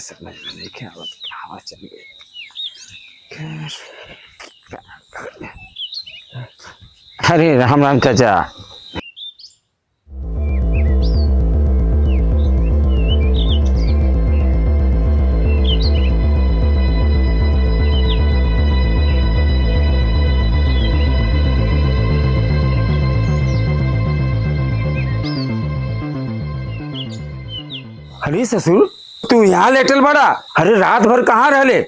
समझ में नहीं क्या हवा चल गई। अरे राम राम चाचा। अरे ससुर तू यहाँ लेटल बड़ा। अरे रात भर कहाँ रहले?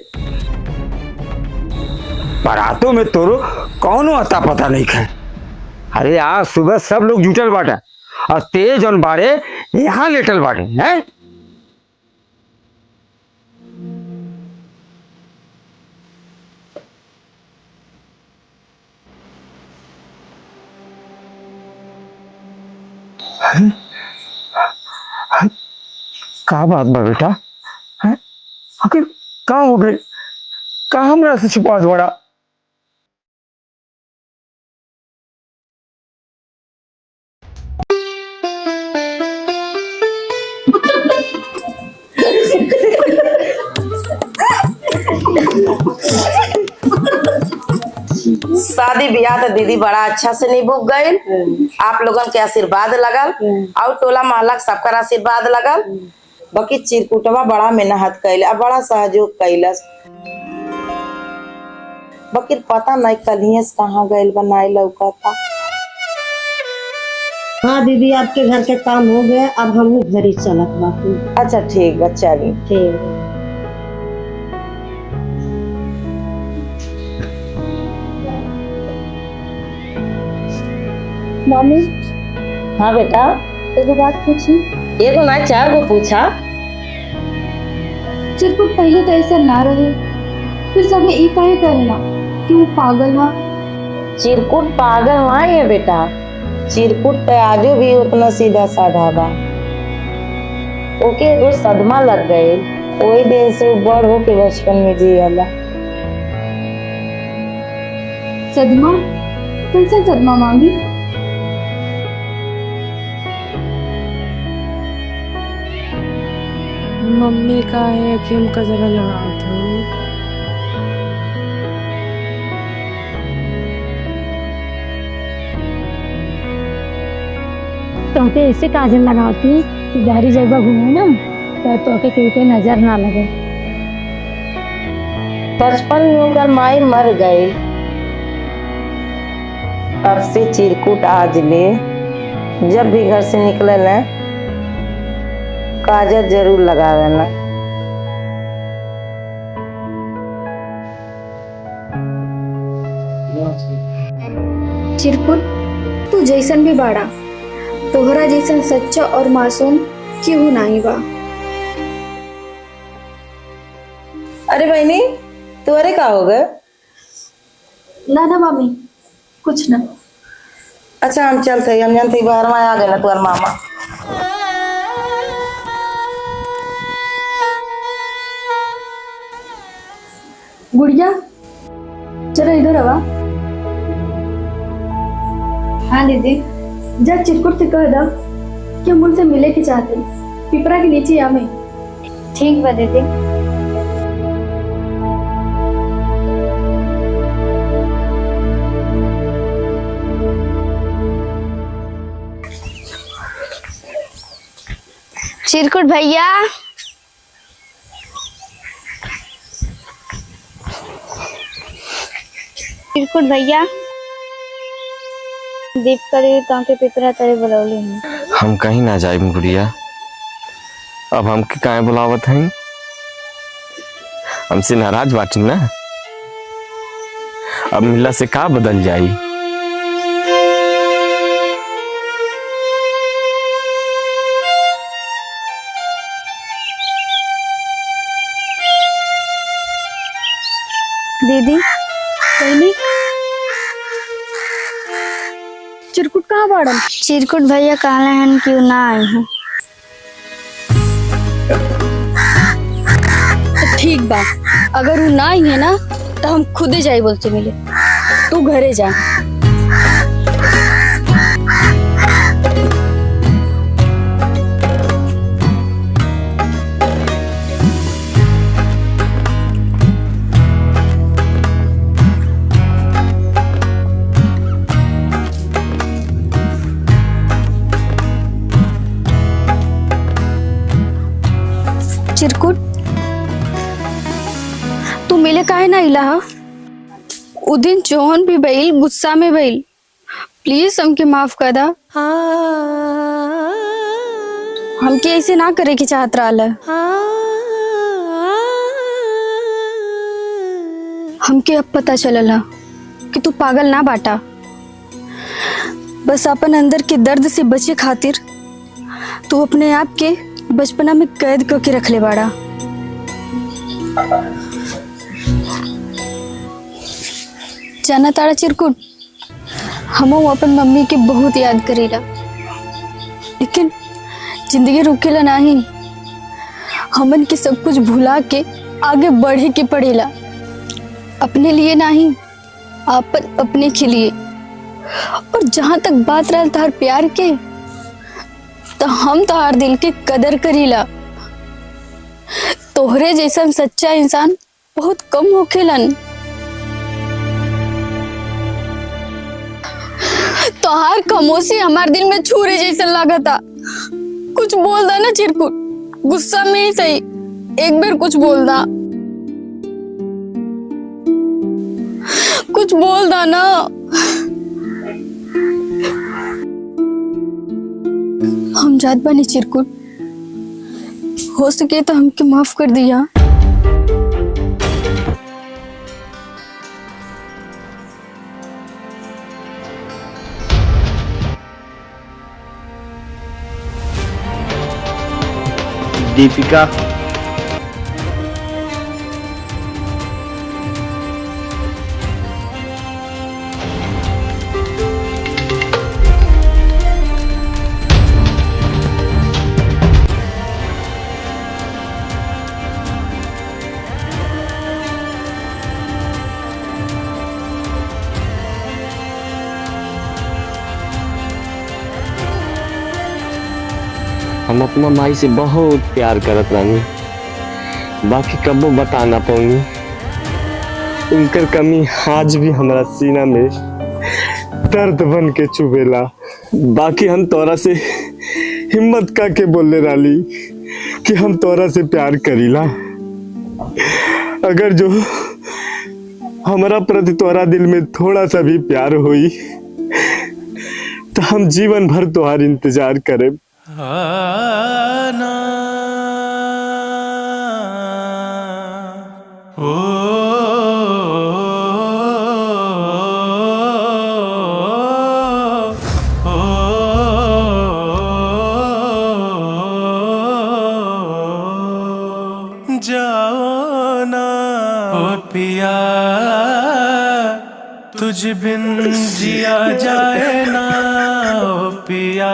बारातों में तोरो कौनो अता पता नहीं है। अरे आज सुबह सब लोग जुटल बाटा और तेज और बारे यहाँ लेटल बाटे हैं। का बात बा बेटा? है आखिर का हो गए? का हमरा से छुपा बड़ा? शादी ब्याह तो दीदी बड़ा अच्छा से निभुक गईल। आप लोगन के आशीर्वाद लगल और टोला मोहल्ला सबका आशीर्वाद लगल। बाकी चिरकुटवा बड़ा मेहनत कैल और बड़ा सहयोग कैलस। बाकी पता नहीं कलिए कहाँ गईल बनाई लौका था। हाँ दीदी आपके घर के काम हो गए, अब हम घर ही चलत बाकी। अच्छा ठीक है चलिए। ठीक मम्मी। हाँ बेटा एगो बात पूछी। एगो ना चार गो पूछा। चिरकुट पहले तो ऐसा ना रहे, फिर सबने ई काहे करना कि वो पागल है। चिरकुट पागल हुआ है बेटा। चिरकुट तो आजो भी उतना सीधा साधा बा। ओके एगो सदमा लग गए, वही दिन से वो बड़ हो के बचपन में जियला। सदमा? कैसा सदमा मांगी? मम्मी का है कि हमका जरा लगा था। तोके ऐसे काजल लगाती कि गाड़ी जगह घूमे ना तो तोके कहीं पे नजर ना लगे। बचपन में उनका माई मर गई, तब से चिरकुट आज ले जब भी घर से निकले ना काजल जरूर लगावे ना। चिरकुट तू जैसन भी बाड़ा, तोहरा जैसन सच्चा और मासूम क्यों नहीं बा। अरे बहनी तुम्हारे का हो गए? ना ना मम्मी कुछ ना। अच्छा हम चलते, हम जानते बाहर में आ गए ना तुम्हारे मामा। गुड़िया चलो इधर आवा। हाँ दीदी, जा चिरकुट से कह दो कि हम उनसे मिले के चाहते, पिपरा के नीचे आवे। ठीक बा दीदी। चिरकुट भैया, चिरकुट भैया, दीप करे ताके पिपरा तरे बुलौले हैं। हम कहीं ना जाए गुड़िया, अब हमके काहे बुलावत हैं? हमसे नाराज बाटी ना, अब मिला से का बदल जाई। दीदी कहनी चिरकुट कहाँ बाड़न? चिरकुट भैया कहले हैं क्यों ना आए हैं। ठीक बा, अगर वो ना आई है ना तो हम खुदे जाए बोलते मिले। तू घरे जा। चिरकुट तू मिले काहे ना इला हा? उ दिन जोहन भी भइल गुस्सा में भइल, प्लीज हमके माफ कर दा। हमके ऐसे ना करे की चाहत रहल। हमके अब पता चलला कि तू पागल ना बाटा, बस अपन अंदर के दर्द से बचे खातिर तू अपने आप के बचपना में कैद करके रख ले बाड़ा। जाना तारा चिरकुट, हम अपन मम्मी के बहुत याद करेला, लेकिन जिंदगी रुकेला नहीं। हमन के सब कुछ भुला के आगे बढ़े के पड़ेला, अपने लिए नहीं, अपने के लिए। और जहां तक बात रहा तार प्यार के, तो हम तोहार दिल के कदर करीला। तोहरे जैसन सच्चा इंसान बहुत कम होखेलन। तोहार खामोशी हमार दिल में छुरे जैसन लागता। कुछ बोल दा ना चिरकुट, गुस्सा में ही सही, एक बार कुछ बोल दा, कुछ बोल दा ना। हम जात बानी चिरकुट, हो सके तो हमके माफ कर दिया। दीपिका, हम अपना माई से बहुत प्यार करत रानी, बाकी कबो बता ना पाऊंगी। उनकर कमी आज भी हमारा सीना में दर्द बन के चुभेला। बाकी हम तोरा से हिम्मत का के बोले राली कि हम तोरा से प्यार करीला। अगर जो हमारा प्रति तोरा दिल में थोड़ा सा भी प्यार होई तो हम जीवन भर तोहार इंतजार करे। जाओ ना ओ पिया, तुझ बिन जिया जाए ना ओ पिया।